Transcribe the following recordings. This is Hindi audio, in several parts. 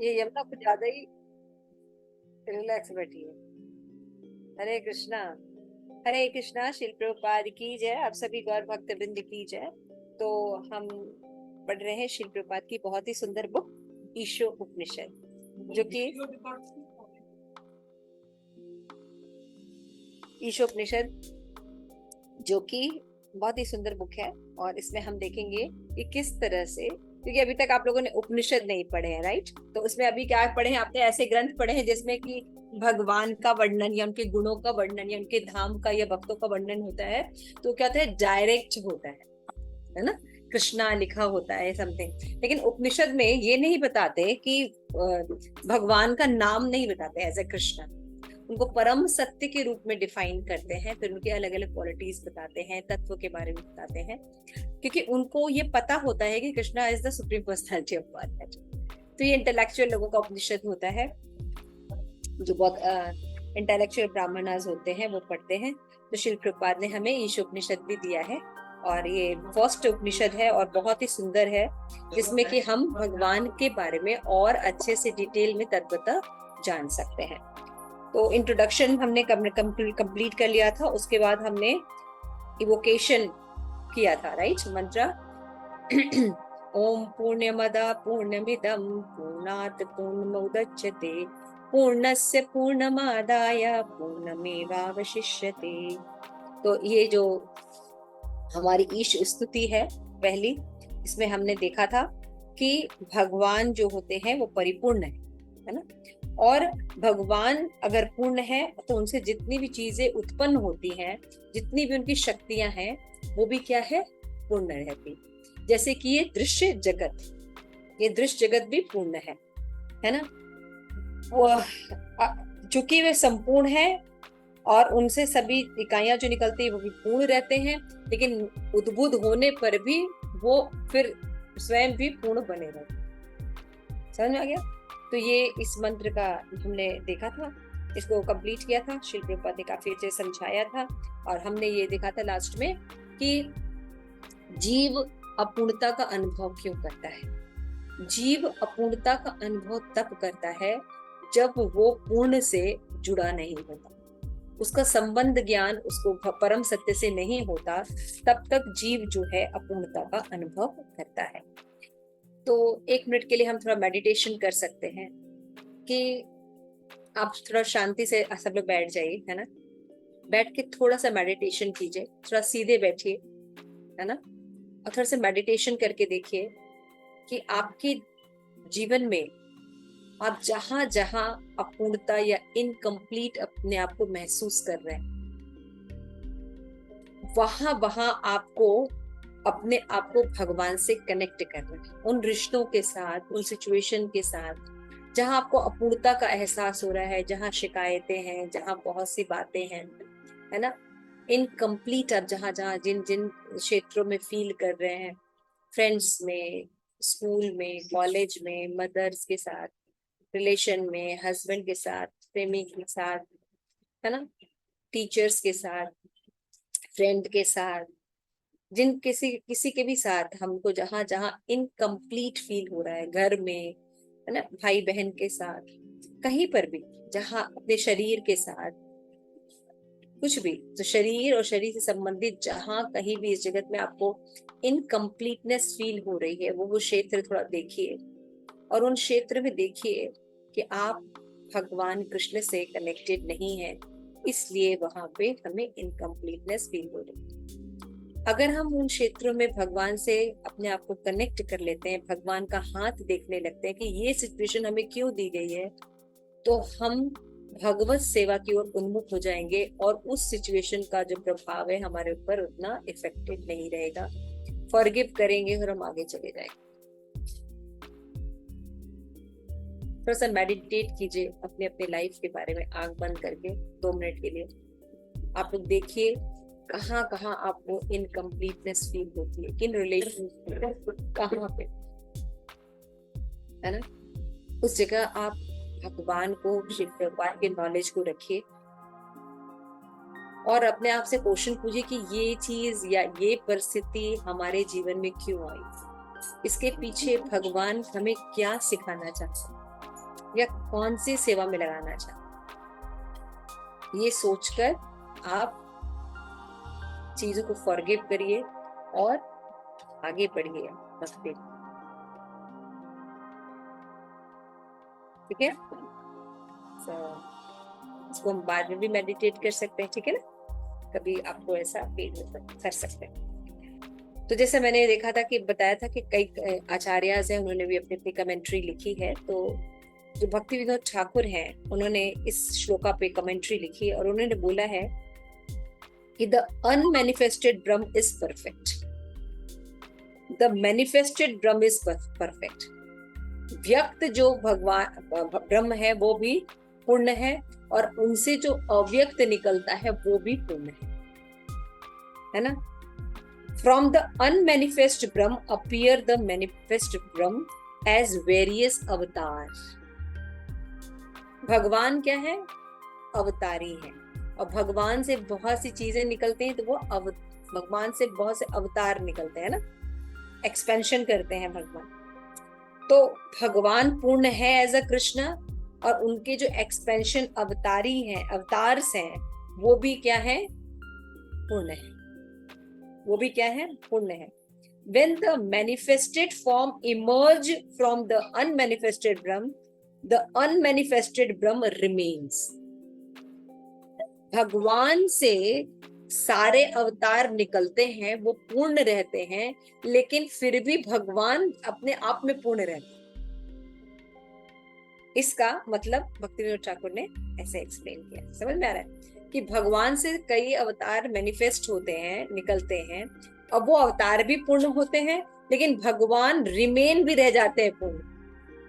ये यमुना कुछ ज्यादा ही रिलैक्स बैठी है। हरे कृष्णा। हरे कृष्णा। शिल प्रभुपाद की जय। आप सभी गौर भक्त वृंद की जय। तो हम पढ़ रहे हैं शिल प्रभुपाद की बहुत ही सुंदर बुक ईशो उपनिषद, जो कि ईशो उपनिषद जो कि बहुत ही सुंदर बुक है। और इसमें हम देखेंगे कि किस तरह से, क्योंकि अभी तक आप लोगों ने उपनिषद नहीं पढ़े हैं, राइट? तो उसमें अभी क्या पढ़े हैं आपने? ऐसे ग्रंथ पढ़े हैं जिसमें कि भगवान का वर्णन या उनके गुणों का वर्णन या उनके धाम का या भक्तों का वर्णन होता है। तो क्या होता है? डायरेक्ट होता है ना? कृष्णा लिखा होता है समथिंग। लेकिन उपनिषद में ये नहीं बताते कि भगवान का नाम नहीं बताते एज ए कृष्णा। उनको परम सत्य के रूप में डिफाइन करते हैं, फिर उनकी अलग अलग क्वालिटीज बताते हैं, तत्व के बारे में बताते हैं, क्योंकि उनको ये पता होता है कि Krishna is the supreme personality of godhead. तो ये इंटेलेक्चुअल लोगों का उपनिषद होता है, जो बहुत इंटेलेक्चुअल ब्राह्मणास होते हैं वो पढ़ते हैं। तो श्री प्रभुपाद ने हमें ईश उपनिषद भी दिया है, और ये फर्स्ट उपनिषद है और बहुत ही सुंदर है, जिसमें कि हम भगवान के बारे में और अच्छे से डिटेल में तत्वतः जान सकते हैं। तो इंट्रोडक्शन हमने कंप्लीट कर लिया था। उसके बाद हमने इवोकेशन किया था, राइट? मंत्र ओम पूर्णमदा पूर्णमिदं पूर्णात् पूर्णमुदच्यते पूर्णस्य पूर्णमादाय पूर्णमेवावशिष्यते। तो ये जो हमारी ईश स्तुति है पहली, इसमें हमने देखा था कि भगवान जो होते हैं वो परिपूर्ण है ना? और भगवान अगर पूर्ण है तो उनसे जितनी भी चीजें उत्पन्न होती हैं, जितनी भी उनकी शक्तियां हैं, वो भी क्या है? पूर्ण रहती। जैसे कि ये दृश्य जगत, ये दृश्य जगत भी पूर्ण है ना? वो चूंकि वे संपूर्ण है और उनसे सभी इकाइयां जो निकलती है वो भी पूर्ण रहते हैं, लेकिन उद्बुद्ध होने पर भी वो फिर स्वयं भी पूर्ण बने रहते। समझ में आ गया? तो ये इस मंत्र का हमने देखा था, इसको कंप्लीट किया था। श्री प्रभुपाद ने काफी अच्छे समझाया था, और हमने ये देखा था लास्ट में कि जीव अपूर्णता का अनुभव क्यों करता है। जीव अपूर्णता का अनुभव तब करता है जब वो पूर्ण से जुड़ा नहीं होता, उसका संबंध ज्ञान उसको परम सत्य से नहीं होता, तब तक जीव जो है अपूर्णता का अनुभव करता है। तो 1 मिनट के लिए हम थोड़ा मेडिटेशन कर सकते हैं कि आप थोड़ा शांति से सब लोग बैठ जाइए, है ना? बैठ के थोड़ा सा मेडिटेशन कीजिए, थोड़ा सीधे बैठिए, है ना? और थोड़ा सा मेडिटेशन करके देखिए कि आपके जीवन में आप जहां जहां अपूर्णता या इनकम्प्लीट अपने आप को महसूस कर रहे हैं, वहां वहां आपको अपने आप को भगवान से कनेक्ट करना है, उन रिश्तों के साथ, उन सिचुएशन के साथ जहां आपको अपूर्णता का एहसास हो रहा है, जहां शिकायतें हैं, जहां बहुत सी बातें हैं, है ना? इनकम्प्लीट आप जहां जहां जिन जिन क्षेत्रों में फील कर रहे हैं, फ्रेंड्स में, स्कूल में, कॉलेज में, मदर्स के साथ, रिलेशन में, हस्बैंड के साथ, प्रेमी के साथ, है ना? टीचर्स के साथ, फ्रेंड के साथ, जिन किसी किसी के भी साथ हमको जहां जहां इनकम्प्लीट फील हो रहा है, घर में, है ना, भाई बहन के साथ, कहीं पर भी, जहां अपने शरीर के साथ, कुछ भी, तो शरीर और शरीर से संबंधित जहां कहीं भी इस जगत में आपको इनकम्प्लीटनेस फील हो रही है, वो क्षेत्र थोड़ा देखिए, और उन क्षेत्र में देखिए कि आप भगवान कृष्ण से कनेक्टेड नहीं है, इसलिए वहां पे हमें इनकम्प्लीटनेस फील हो रही है। अगर हम उन क्षेत्रों में भगवान से अपने आप को कनेक्ट कर लेते हैं, भगवान का हाथ देखने लगते हैं कि ये सिचुएशन हमें क्यों दी गई है, तो हम भगवत सेवा की ओर उन्मुख हो जाएंगे, और उस सिचुएशन का जो प्रभाव है हमारे ऊपर उतना इफेक्टेड नहीं रहेगा। फॉरगिव करेंगे और हम आगे चले जाएंगे। थोड़ा सा मेडिटेट कीजिए अपने अपने लाइफ के बारे में, आंख बंद करके 2 मिनट के लिए। आप लोग देखिए कहाँ कहाँ आपको इनकम्प्लीटनेस फील होती है, किन रिलेशन, कहाँ पे। है ना। उस जगह आप भगवान को, शिव भगवान के नॉलेज को रखिए और अपने आप से क्वेश्चन पूछिए कि ये चीज या ये परिस्थिति हमारे जीवन में क्यों आई, इसके पीछे भगवान हमें क्या सिखाना चाहते या कौन सी सेवा में लगाना चाहते। ये सोचकर आप चीजों को फॉरगिव करिए और आगे बढ़िए भक्ति। ठीक है, इसको हम बाद में भी मेडिटेट कर सकते हैं, ठीक है ना, कभी आपको ऐसा फील कर सकते हैं। तो जैसे मैंने देखा था कि बताया था कि कई आचार्यज हैं, उन्होंने भी अपनी अपनी कमेंट्री लिखी है। तो जो भक्ति विनोद ठाकुर हैं, उन्होंने इस श्लोका पे कमेंट्री लिखी और उन्होंने बोला है कि the unmanifested Brahma is perfect, the manifested Brahma is perfect. व्यक्त जो भगवान ब्रह्म है वो भी पूर्ण है और उनसे जो अव्यक्त निकलता है वो भी पूर्ण है ना। From the unmanifest Brahma appear the manifest Brahma as various अवतार। भगवान क्या है? अवतारी है और भगवान से बहुत सी चीजें निकलती हैं, तो वो भगवान से बहुत से अवतार निकलते हैं ना, एक्सपेंशन करते हैं भगवान। तो भगवान पूर्ण है एज अ कृष्ण और उनके जो एक्सपेंशन अवतारी हैं, अवतार्स हैं, वो भी क्या है? पूर्ण है। वो भी क्या है? पूर्ण है। When the manifested form emerge from the unmanifested Brahm, the unmanifested Brahm remains. भगवान से सारे अवतार निकलते हैं, वो पूर्ण रहते हैं, लेकिन फिर भी भगवान अपने आप में पूर्ण रहते हैं। इसका मतलब भक्ति विनोद ठाकुर ने ऐसे एक्सप्लेन किया। समझ में आ रहा है कि भगवान से कई अवतार मैनिफेस्ट होते हैं, निकलते हैं, अब वो अवतार भी पूर्ण होते हैं, लेकिन भगवान रिमेन भी रह जाते हैं पूर्ण।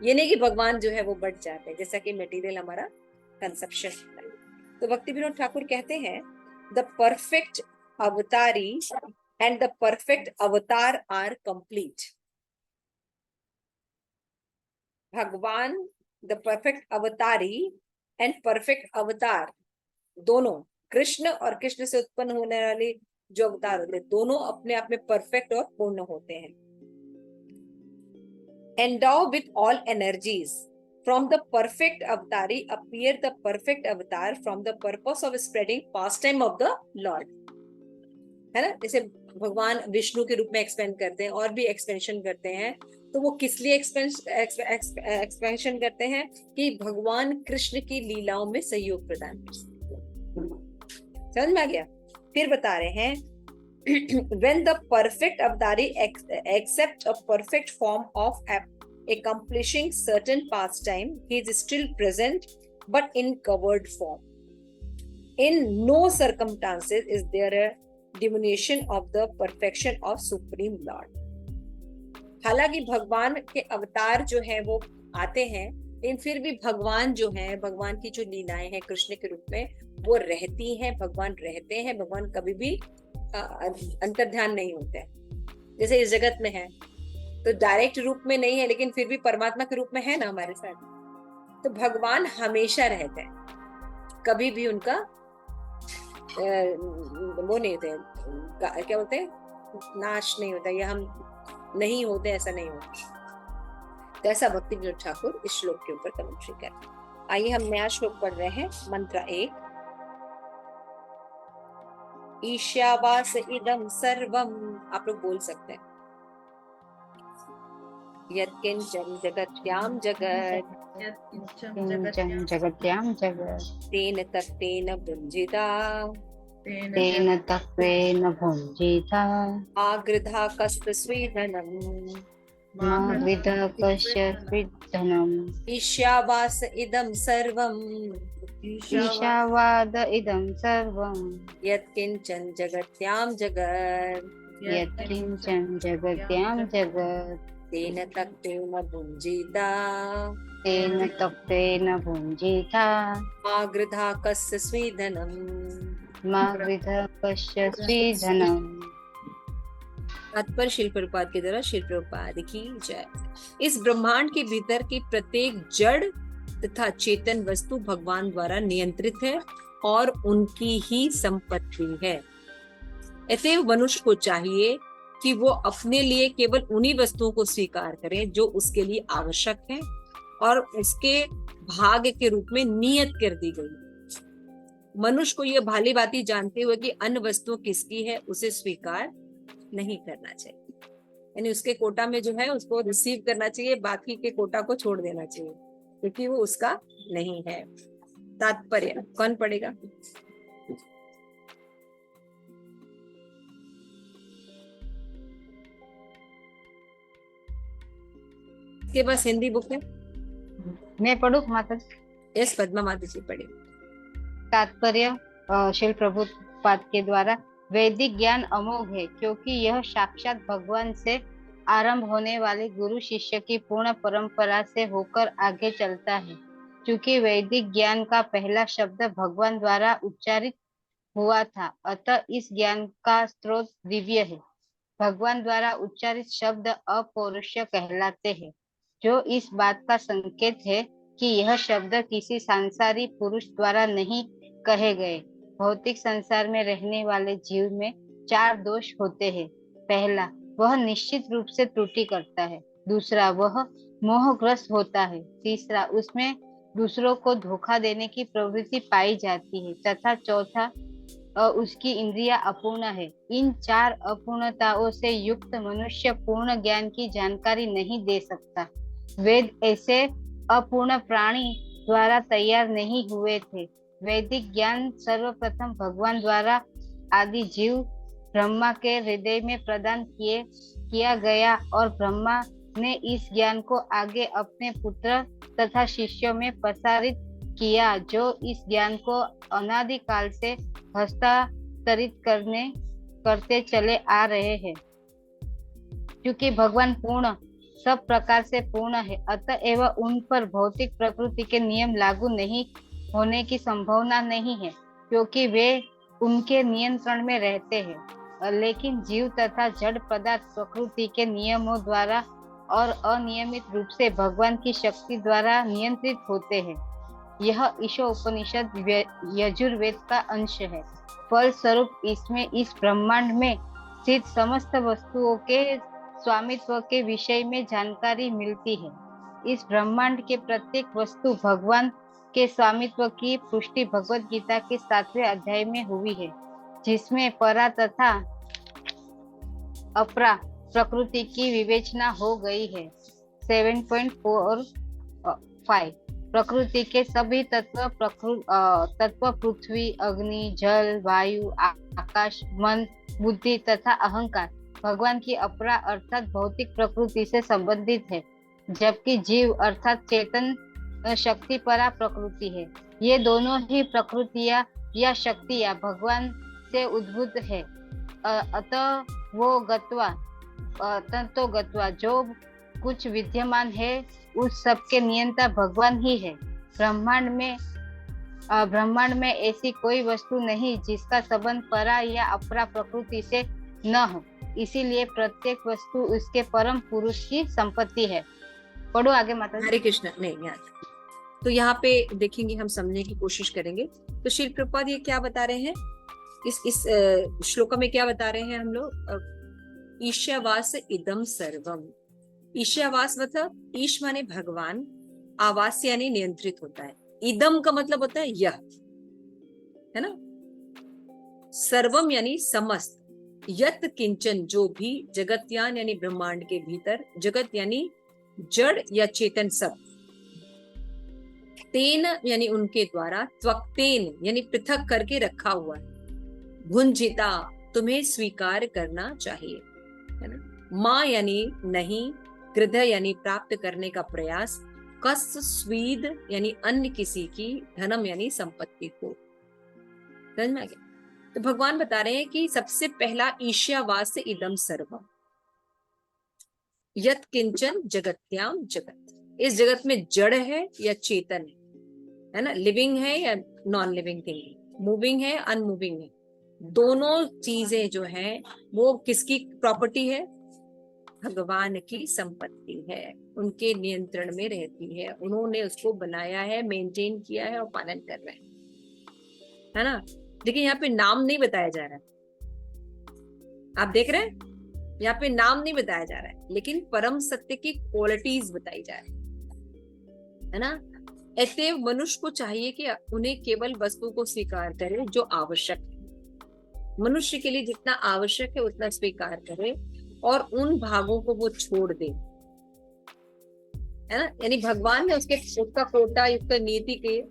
ये नहीं कि भगवान जो है वो बढ़ जाते हैं, जैसा कि मटेरियल हमारा कंसेप्शन है। तो भक्ति विनोद ठाकुर कहते हैं द परफेक्ट अवतारी एंड द परफेक्ट अवतार आर कंप्लीट। भगवान द परफेक्ट अवतारी एंड परफेक्ट अवतार, दोनों कृष्ण और कृष्ण से उत्पन्न होने वाले जो अवतार होते हैं, दोनों अपने आप में परफेक्ट और पूर्ण होते हैं। Endowed with all energies from the perfect avatari appear the perfect avatar from the purpose of spreading pastime of the lord. है ना, जैसे भगवान विष्णु के रूप में एक्सपेंड करते हैं और भी एक्सपेंशन करते हैं, तो वो किस लिए एक्सपेंशन करते हैं? कि भगवान कृष्ण की लीलाओं में सहयोग प्रदान कर सके। समझ में आ गया? फिर बता रहे हैं when the perfect avatari accepts a perfect form of accomplishing certain pastime, he is still present but in covered form. In no circumstances is there a diminution of the perfection of Supreme Lord. हालांकि भगवान के अवतार जो है वो आते हैं, लेकिन फिर भी भगवान जो है, भगवान की जो लीलाएं हैं कृष्ण के रूप में, वो रहती हैं, भगवान रहते हैं। भगवान कभी भी अंतर्ध्यान नहीं होते हैं। जैसे इस जगत में है तो डायरेक्ट रूप में नहीं है, लेकिन फिर भी परमात्मा के रूप में है ना हमारे साथ। तो भगवान हमेशा रहते हैं, कभी भी उनका वो नहीं होते, क्या बोलते हैं, नाश नहीं होता, या हम नहीं होते, ऐसा नहीं होता। तो ऐसा भक्ति विनोद ठाकुर इस श्लोक के ऊपर कमेंट्री कर। आइए हम नया श्लोक पढ़ रहे हैं, मंत्र 1। ईशावास इदं सर्वम, आप लोग बोल सकते हैं। यत्किंचन जगत्याम जगत्, जगत्याम जगत्, तेन तत्तेन भुञ्जिता, तेन तत्त्वेन भुञ्जिता, आगृधा कस्त स्वीधनम्, मागृधा कस्य स्विद्धनम्। ईशावास इदं सर्वम्, ईशावाद इदं सर्वं, यत्किंचन जगत्याम जगत्, यत्किंचन जगत्याम जगत्, तेन तत्तेन भुञ्जिता, तेन तत्त्वेन भुञ्जिता, आगृधा कस्य स्वीधनम्, मागृधा कस्य स्विद्धनम्। तात्पर्य शिल प्रपात के द्वारा शिल प्रपात की जय। इस ब्रह्मांड के भीतर की प्रत्येक जड़ तथा चेतन वस्तु भगवान द्वारा नियंत्रित है और उनकी ही संपत्ति है। अतएव मनुष्य को चाहिए कि वो अपने लिए केवल उन्हीं वस्तुओं को स्वीकार करे जो उसके लिए आवश्यक है और उसके भाग्य के रूप में नियत कर दी गई। मनुष्य को यह भाली भांति जानते हुए कि अन्य वस्तु किसकी है उसे स्वीकार नहीं करना चाहिए, यानी उसके कोटा में जो है उसको रिसीव करना चाहिए, बाकी के कोटा को छोड़ देना चाहिए क्योंकि वो उसका नहीं है। तात्पर्य कौन पढ़ेगा? के पास हिंदी बुक है? मैं पढ़ू माता जी? यस, पद्मा माता जी पढ़े। तात्पर्य शिल प्रभुपाद के द्वारा वैदिक ज्ञान अमोघ है क्योंकि यह साक्षात भगवान से आरंभ होने वाले गुरु शिष्य की पूर्ण परंपरा से होकर आगे चलता है। क्योंकि वैदिक ज्ञान का पहला शब्द भगवान द्वारा उच्चारित हुआ था, अतः इस ज्ञान का स्रोत दिव्य है। भगवान द्वारा उच्चारित शब्द अपौरुषीय कहलाते हैं, जो इस बात का संकेत है कि यह शब्द किसी सांसारिक पुरुष द्वारा नहीं कहे गए। भौतिक संसार में रहने वाले जीव में 4 दोष होते हैं। पहला, वह निश्चित रूप से त्रुटि करता है। दूसरा, वह मोहग्रस्त होता है। तीसरा, उसमें दूसरों को धोखा देने की प्रवृत्ति पाई जाती है। तथा चौथा, उसकी इंद्रिया अपूर्ण है। इन 4 अपूर्णताओं से युक्त मनुष्य पूर्ण ज्ञान की जानकारी नहीं दे सकता। वेद ऐसे अपूर्ण प्राणी द्वारा तैयार नहीं हुए थे। वैदिक ज्ञान सर्वप्रथम भगवान द्वारा आदि जीव ब्रह्मा के हृदय में प्रदान किया गया और ब्रह्मा ने इस ज्ञान को आगे अपने पुत्र तथा शिष्यों में प्रसारित किया, जो इस ज्ञान को अनादिकाल से हस्तांतरित करते चले आ रहे हैं। क्योंकि भगवान पूर्ण सब प्रकार से पूर्ण है, अतएव उन पर भौतिक प्रकृति के नियम लागू नहीं होने की संभावना नहीं है, क्योंकि वे उनके नियंत्रण में रहते हैं। लेकिन जीव तथा जड़ पदार्थ प्रकृति के नियमों द्वारा और अनियमित रूप से भगवान की शक्ति द्वारा नियंत्रित होते हैं। यह ईशोपनिषद यजुर्वेद का अंश है। फलस्वरूप इसमें इस ब्रह्मांड में स्थित समस्त वस्तुओं के स्वामित्व के विषय में जानकारी मिलती है। इस ब्रह्मांड के प्रत्येक वस्तु भगवान के स्वामित्व की पुष्टि भगवत गीता के 7वें अध्याय में हुई है, जिसमें परा तथा अपरा प्रकृति की विवेचना हो गई है। 7.45 प्रकृति के सभी तत्व पृथ्वी, अग्नि, जल, वायु, आकाश, मन, बुद्धि तथा अहंकार भगवान की अपरा अर्थात भौतिक प्रकृति से संबंधित है, जबकि जीव अर्थात चेतन शक्ति परा प्रकृति है। ये दोनों ही प्रकृतियां या शक्तियां भगवान से उद्भूत है। अतः वो गत्वा जो कुछ विद्यमान है उस सब के नियंता भगवान ही है। ब्रह्मांड में ऐसी कोई वस्तु नहीं जिसका संबंध परा या अपरा प्रकृति से न हो, इसीलिए प्रत्येक वस्तु उसके परम पुरुष की संपत्ति है। पढ़ो आगे माता। हरे कृष्ण। नहीं याद, तो यहाँ पे देखेंगे, हम समझने की कोशिश करेंगे। तो श्री प्रभुपाद ये क्या बता रहे हैं इस श्लोक में? क्या बता रहे हैं हम लोग? ईशावास इदम सर्वम। ईशावास मतलब ईश माने भगवान, आवास यानी नियंत्रित होता है, इदम का मतलब होता है यह, है ना। सर्वम यानी समस्त, यत किंचन जो भी, जगत्यान यानी ब्रह्मांड के भीतर, जगत यानी जड़ या चेतन सब, तेन यानी उनके द्वारा, त्वक्तेन यानी पृथक करके रखा हुआ है, भुंजिता तुम्हें स्वीकार करना चाहिए, है ना। माँ यानी नहीं, गृध यानी प्राप्त करने का प्रयास, कस स्वीद यानी अन्य किसी की, धनम यानी संपत्ति को। समझ में आ गया? तो भगवान बता रहे हैं कि सबसे पहला ईशावास इदम सर्वम, यत किंचन जगत्याम जगत, इस जगत में जड़ है या चेतन है ना, लिविंग है या नॉन लिविंग थिंग, मूविंग है अनमूविंग है, दोनों चीजें जो हैं वो किसकी प्रॉपर्टी है? भगवान की संपत्ति है, उनके नियंत्रण में रहती है, उन्होंने उसको बनाया है, मेंटेन किया है और पालन कर रहे हैं, है ना। देखिए यहाँ पे नाम नहीं बताया जा रहा है, आप देख रहे हैं यहाँ पे नाम नहीं बताया जा रहा है, लेकिन परम सत्य की क्वालिटीज बताई जा रही है ना। अतएव मनुष्य को चाहिए कि उन्हें केवल वस्तु को स्वीकार करे जो आवश्यक है, मनुष्य के लिए जितना आवश्यक है उतना स्वीकार करे और उन भागों को वो छोड़ दे, है ना। यानी भगवान ने उसका कोटा युक्त नीति के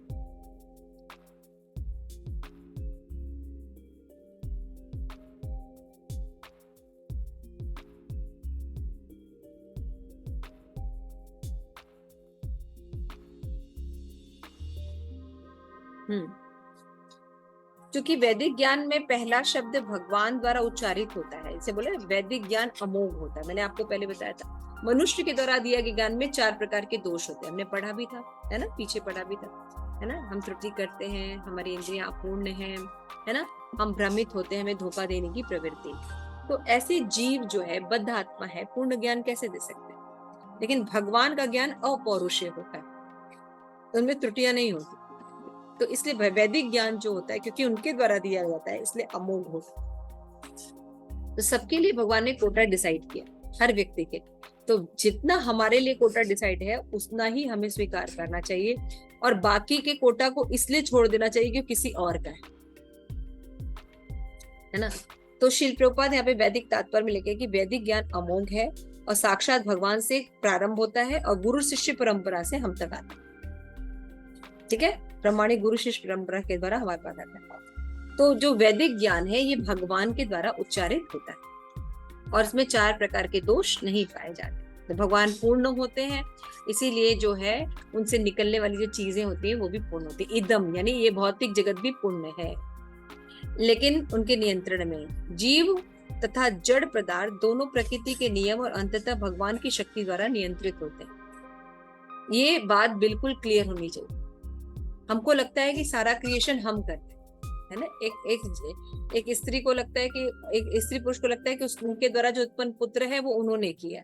क्योंकि वैदिक ज्ञान में पहला शब्द भगवान द्वारा उच्चारित होता है, इसे बोले वैदिक ज्ञान अमोघ होता है। मैंने आपको पहले बताया था मनुष्य के द्वारा दिया गया ज्ञान में 4 प्रकार के दोष होते हैं, हमने पढ़ा भी था, है ना, पीछे पढ़ा भी था, है ना। हम त्रुटि करते हैं, हमारी इंद्रियां अपूर्ण है ना, हम भ्रमित होते हैं, हमें धोखा देने की प्रवृत्ति। तो ऐसे जीव जो है बद्ध आत्मा है, पूर्ण ज्ञान कैसे दे सकते हैं? लेकिन भगवान का ज्ञान अपौरुषेय होता है, उनमें त्रुटियां नहीं होती। तो इसलिए वैदिक ज्ञान जो होता है क्योंकि उनके द्वारा दिया जाता है इसलिए अमोघ होता है। तो सबके लिए भगवान ने कोटा डिसाइड किया, हर व्यक्ति के। तो जितना हमारे लिए कोटा डिसाइड है उतना ही हमें स्वीकार करना चाहिए और बाकी के कोटा को इसलिए छोड़ देना चाहिए कि किसी और का है ना। तो श्रील प्रभुपाद यहाँ पे वैदिक तात्पर्य में लिखे कि वैदिक ज्ञान अमोघ है और साक्षात भगवान से प्रारंभ होता है और गुरु शिष्य परंपरा से हम तक आता है, ठीक है। प्रमाणिक गुरु शिष्य परंपरा के द्वारा हमारे पास आता है। तो जो वैदिक ज्ञान है ये भगवान के द्वारा उच्चारित होता है और इसमें 4 प्रकार के दोष नहीं पाए जाते। तो भगवान पूर्ण होते हैं, इसीलिए जो है उनसे निकलने वाली जो चीजें होती है वो भी पूर्ण होती है। इदम यानी ये भौतिक जगत भी पूर्ण है, लेकिन उनके नियंत्रण में जीव तथा जड़ पदार्थ दोनों प्रकृति के नियम और अंततः भगवान की शक्ति द्वारा नियंत्रित होते हैं। ये बात बिल्कुल क्लियर होनी चाहिए। हमको लगता है कि सारा क्रिएशन हम करते हैं, है ना। एक स्त्री को लगता है कि एक स्त्री पुरुष को लगता है कि उनके द्वारा जो उत्पन्न पुत्र है वो उन्होंने किया।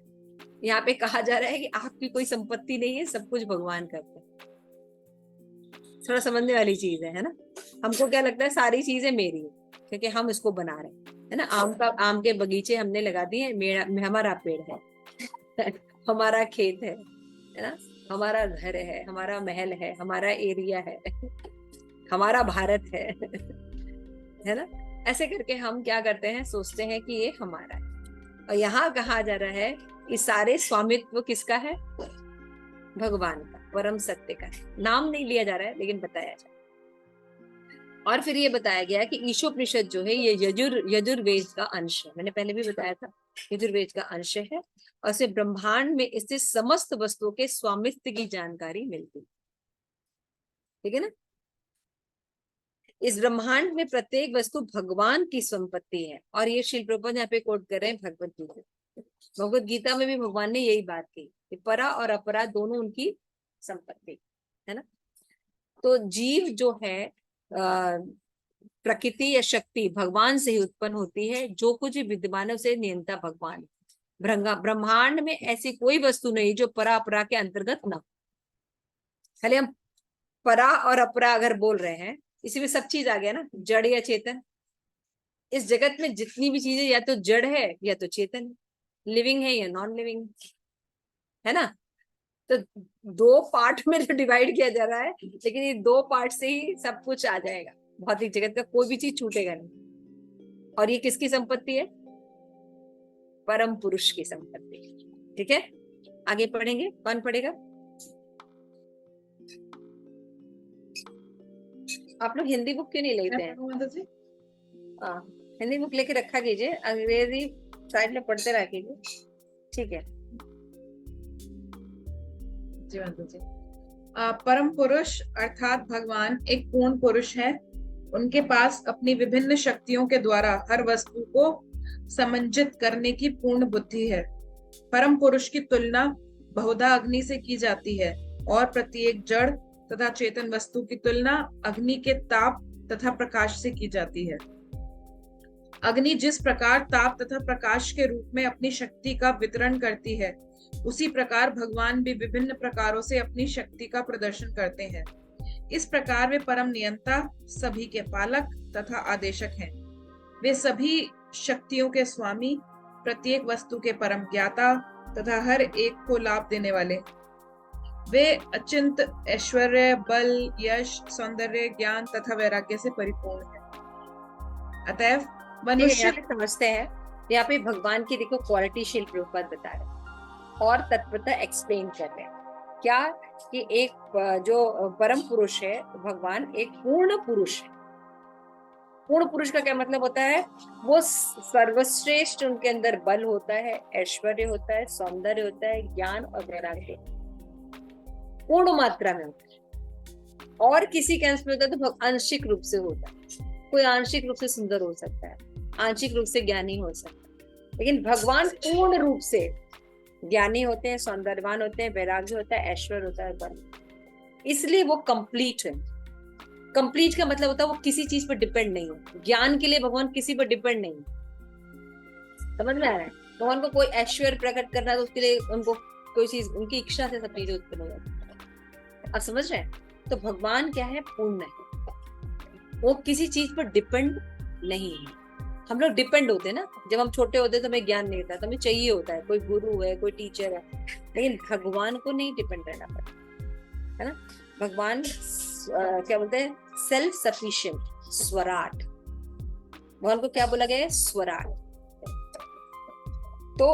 यहाँ पे कहा जा रहा है कि आपकी कोई संपत्ति नहीं है, सब कुछ भगवान करते हैं। थोड़ा समझने वाली चीज है ना। हमको क्या लगता है सारी चीजें मेरी है क्योंकि हम इसको बना रहे हैं, है ना। आम के बगीचे हमने लगा दिए, हमारा पेड़ है हमारा खेत है ना, हमारा घर है, हमारा महल है, हमारा एरिया है हमारा भारत है ना। ऐसे करके हम क्या करते हैं, सोचते हैं कि ये हमारा है। और यहाँ कहा जा रहा है कि सारे स्वामित्व किसका है? भगवान का, परम सत्य का। नाम नहीं लिया जा रहा है लेकिन बताया जा रहा है। और फिर ये बताया गया कि ईशोपनिषद जो है ये यजुर्वेद का अंश है। मैंने पहले भी बताया था यजुर्वेद का अंश है और इसे ब्रह्मांड में स्थित समस्त वस्तुओं के स्वामित्व की जानकारी मिलती है, ठीक है ना। इस ब्रह्मांड में प्रत्येक वस्तु भगवान की संपत्ति है और ये श्रील प्रभुपाद यहाँ पे कोट कर रहे हैं भगवत गीता। भगवत गीता में भी भगवान ने यही बात की कि परा और अपरा दोनों उनकी संपत्ति है ना। तो जीव जो है प्रकृति या शक्ति भगवान से ही उत्पन्न होती है, जो कुछ विद्यमान है उसे नियंता भगवान। ब्रह्मांड में ऐसी कोई वस्तु नहीं जो परा अपरा के अंतर्गत ना। खाली हम परा और अपरा अगर बोल रहे हैं इसी में सब चीज आ गया ना, जड़ या चेतन। इस जगत में जितनी भी चीजें या तो जड़ है या तो चेतन है, लिविंग है या नॉन लिविंग, है ना। तो 2 पार्ट में जो डिवाइड किया जा रहा है, लेकिन ये 2 पार्ट से ही सब कुछ आ जाएगा। भौतिक जगत का कोई भी चीज छूटेगा नहीं। और ये किसकी संपत्ति है? परम पुरुष की संपत्ति, ठीक है। आगे पढ़ेंगे, कौन पढ़ेगा? आप लोग हिंदी बुक क्यों नहीं लेते हैं? हिंदी बुक लेके रखा कीजिए, अंग्रेजी साइड में पढ़ते रहा कीजिए, ठीक है। परम पुरुष अर्थात भगवान एक पूर्ण पुरुष है। उनके पास अपनी विभिन्न शक्तियों के द्वारा हर वस्तु को समंजित करने की पूर्ण बुद्धि है। परम पुरुष की तुलना बहुधा अग्नि से की जाती है और प्रत्येक जड़ तथा चेतन वस्तु की तुलना अग्नि के ताप तथा प्रकाश से की जाती है। अग्नि जिस प्रकार ताप तथा प्रकाश के रूप में अपनी शक्ति का वितरण करती है, उसी प्रकार भगवान भी विभिन्न प्रकारों से अपनी शक्ति का प्रदर्शन करते हैं। इस प्रकार वे परम नियंता, सभी के पालक तथा आदेशक हैं। वे सभी शक्तियों के स्वामी, प्रत्येक वस्तु के परम ज्ञाता तथा हर एक को लाभ देने वाले। वे अचिंत ऐश्वर्य, बल, यश, सौंदर्य, ज्ञान तथा वैराग्य से परिपूर्ण हैं। अतएव मनुष्य समझते हैं, यहाँ पे भगवान की देखो क्वालिटी शिल प्रभुपाद बता रहे हैं और तत्वता एक्सप्लेन कर रहे हैं क्या कि एक जो परम पुरुष है भगवान, एक पूर्ण पुरुष है। पूर्ण पुरुष का क्या मतलब होता है? वो सर्वश्रेष्ठ, उनके अंदर बल होता है, ऐश्वर्य होता है, सौंदर्य होता है, ज्ञान और वैराग्य पूर्ण मात्रा में होता है। और किसी के अंश में होता है तो आंशिक रूप से होता है। कोई आंशिक रूप से सुंदर हो सकता है, आंशिक रूप से ज्ञानी हो सकता है, लेकिन भगवान पूर्ण रूप से ज्ञानी होते हैं, सौंदर्यवान होते हैं, वैराग्य होता है, ऐश्वर्य होता है, बल। इसलिए वो कंप्लीट है। कंप्लीट का मतलब होता है वो किसी चीज पर डिपेंड नहीं है। ज्ञान के लिए भगवान किसी पर डिपेंड नहीं है। समझ में आ रहा है? भगवान को कोई ऐश्वर्य प्रकट करना है तो उसके लिए उनको कोई चीज, उनकी इच्छा से सब चीजें उत्पन्न हो जाती है। अब समझ रहे हैं? तो भगवान क्या है? पूर्ण है। वो किसी चीज पर डिपेंड नहीं है। हम लोग डिपेंड होते हैं ना, जब हम छोटे होते हैं तो हमें ज्ञान नहीं होता, तो हमें चाहिए होता है कोई गुरु है, कोई टीचर है, लेकिन भगवान को नहीं डिपेंड रहना पड़ता है ना। भगवान क्या बोलते हैं? सेल्फ सफिशिएंट, स्वराट। भगवान को क्या बोला गया है? स्वराट। तो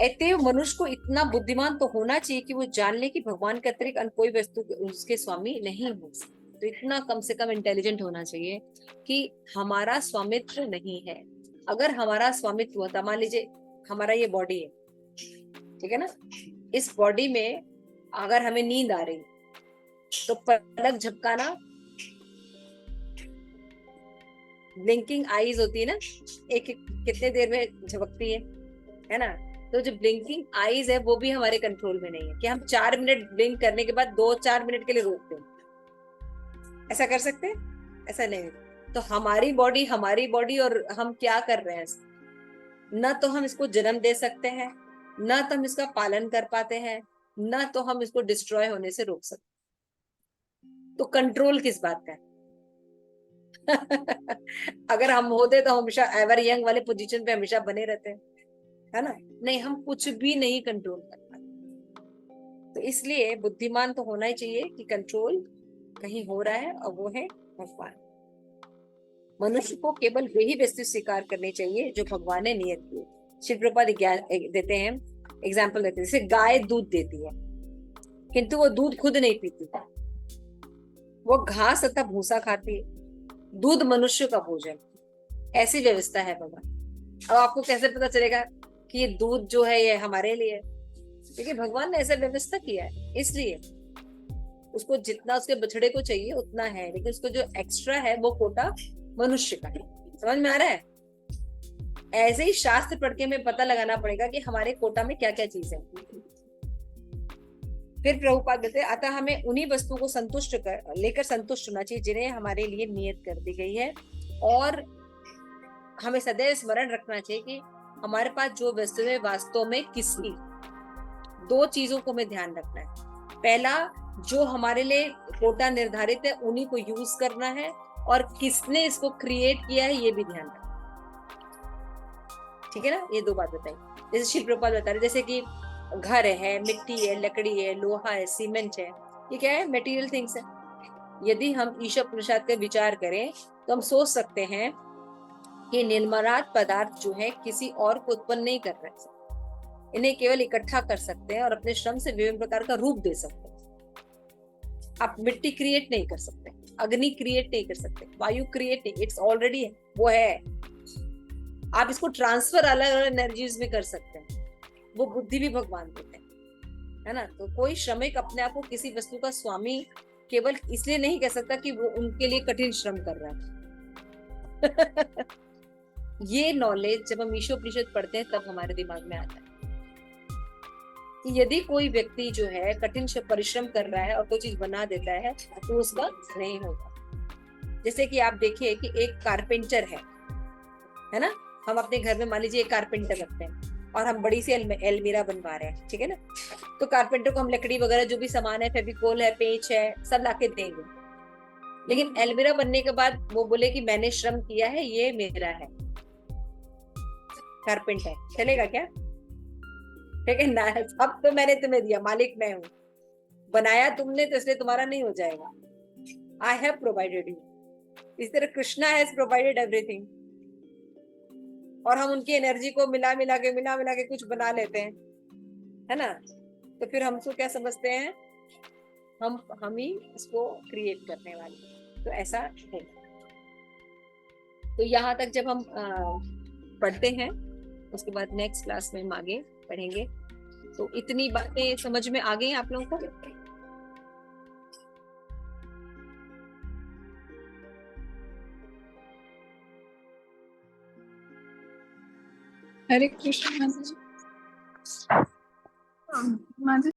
अतएव मनुष्य को इतना बुद्धिमान तो होना चाहिए कि वो जान ले कि भगवान के अतिरिक्त अन्य कोई वस्तु उसके स्वामी नहीं हो सकती। तो इतना कम से कम इंटेलिजेंट होना चाहिए कि हमारा स्वामित्व नहीं है। अगर हमारा स्वामित्व होता, मान लीजिए हमारा ये बॉडी है, ठीक है ना, इस बॉडी में अगर हमें नींद आ रही तो पलक झपकाना, ब्लिंकिंग आईज होती है ना, एक कितने देर में झपकती है ना। तो जो ब्लिंकिंग आईज है वो भी हमारे कंट्रोल में नहीं है कि हम 4 मिनट ब्लिंक करने के बाद 2-4 मिनट के लिए रोकते हैं। ऐसा कर सकते हैं? ऐसा नहीं। तो हमारी बॉडी और हम क्या कर रहे हैं, ना तो हम इसको जन्म दे सकते हैं, ना तो हम इसका पालन कर पाते हैं, ना तो हम इसको डिस्ट्रॉय होने से रोक सकते। तो कंट्रोल किस बात का है? अगर हम होते तो हमेशा एवर यंग वाले पोजीशन पे हमेशा बने रहते हैं, है ना। नहीं, हम कुछ भी नहीं कंट्रोल कर पाते। तो इसलिए बुद्धिमान तो होना ही चाहिए कि कंट्रोल कहीं हो रहा है, और वो है भगवान। मनुष्य को केवल वही वस्तु स्वीकार करनी चाहिए जो भगवान ने नियत की। शिव प्रभुपाद देते हैं, एग्जाम्पल देते हैं, जैसे गाय दूध देती है किंतु वो दूध खुद नहीं पीती, वो घास तथा भूसा खाती है। दूध मनुष्य का भोजन, ऐसी व्यवस्था है भगवान। अब आपको कैसे पता चलेगा कि ये दूध जो है ये हमारे लिए? क्योंकि भगवान ने ऐसा व्यवस्था किया है, इसलिए उसको जितना उसके बछड़े को चाहिए उतना है, लेकिन उसको जो एक्स्ट्रा है वो कोटा मनुष्य का है। समझ में आ रहा है? ऐसे ही शास्त्र पढ़ के हमें पता लगाना पड़ेगा कि हमारे कोटा में क्या क्या चीज है। फिर प्रभुपाद कहते हैं, अतः हमें उन्हीं वस्तुओं को लेकर संतुष्ट होना चाहिए जिन्हें हमारे लिए नियत कर दी गई है, और हमें सदैव स्मरण रखना चाहिए कि हमारे पास जो वस्तु है वास्तव में किसकी। 2 चीजों को हमें ध्यान रखना है। पहला, जो हमारे लिए कोटा निर्धारित है उन्हीं को यूज करना है, और किसने इसको क्रिएट किया है ये भी ध्यान रखना। ठीक है ना? ये 2 बात बताई। जैसे शिव प्रभुपाद बता रहे, जैसे कि घर है, मिट्टी है, लकड़ी है, लोहा है, सीमेंट है, ये क्या है? मटेरियल थिंग्स है। यदि हम ईश्वर प्रसाद का विचार करें तो हम सोच सकते हैं कि निर्मलात पदार्थ जो है किसी और को उत्पन्न नहीं कर रहे, इन्हें केवल इकट्ठा कर सकते हैं और अपने श्रम से विभिन्न प्रकार का रूप दे सकते हैं। आप मिट्टी क्रिएट नहीं कर सकते, अग्नि क्रिएट नहीं कर सकते, वायु क्रिएट नहीं, इट्स ऑलरेडी है, वो है। आप इसको ट्रांसफर अलग अलग एनर्जीज में कर सकते हैं, वो बुद्धि भी भगवान देते हैं, है ना। तो कोई श्रमिक अपने आप को किसी वस्तु का स्वामी केवल इसलिए नहीं कह सकता कि वो उनके लिए कठिन श्रम कर रहा है। ये नॉलेज जब हम ईशोपनिषद पढ़ते हैं तब हमारे दिमाग में आता है कि यदि कोई व्यक्ति जो है कठिन परिश्रम कर रहा है और कोई चीज बना देता है तो उसका नहीं होगा। जैसे कि आप देखिए कि एक कारपेंटर है ना, हम अपने घर में मान लीजिए एक कारपेंटर रखते हैं और हम बड़ी सी अलमीरा बनवा रहे हैं, ठीक है ना, तो कारपेंटर को हम लकड़ी वगैरह जो भी सामान है, फेविकोल है, पेंच है, सब लाके देंगे। लेकिन अलमीरा बनने के बाद वो बोले कि मैंने श्रम किया है, ये मेरा है, कारपेंटर, चलेगा क्या? ठीक है ना, अब तो मैंने तुम्हें दिया, मालिक मैं हूँ, बनाया तुमने तो इसलिए तुम्हारा नहीं हो जाएगा। I have provided you. इस तरह कृष्णा हैज प्रोवाइडेड एवरीथिंग, और हम उनकी एनर्जी को मिला मिला के कुछ बना लेते हैं, है ना, तो फिर हम उसको क्या समझते हैं, हम ही इसको क्रिएट करने वाले। तो ऐसा है। तो यहाँ तक जब हम पढ़ते हैं, उसके बाद नेक्स्ट क्लास में हम आगे पढ़ेंगे। तो इतनी बातें समझ में आ गई आप लोगों को? हरे कृष्ण माता जी। माता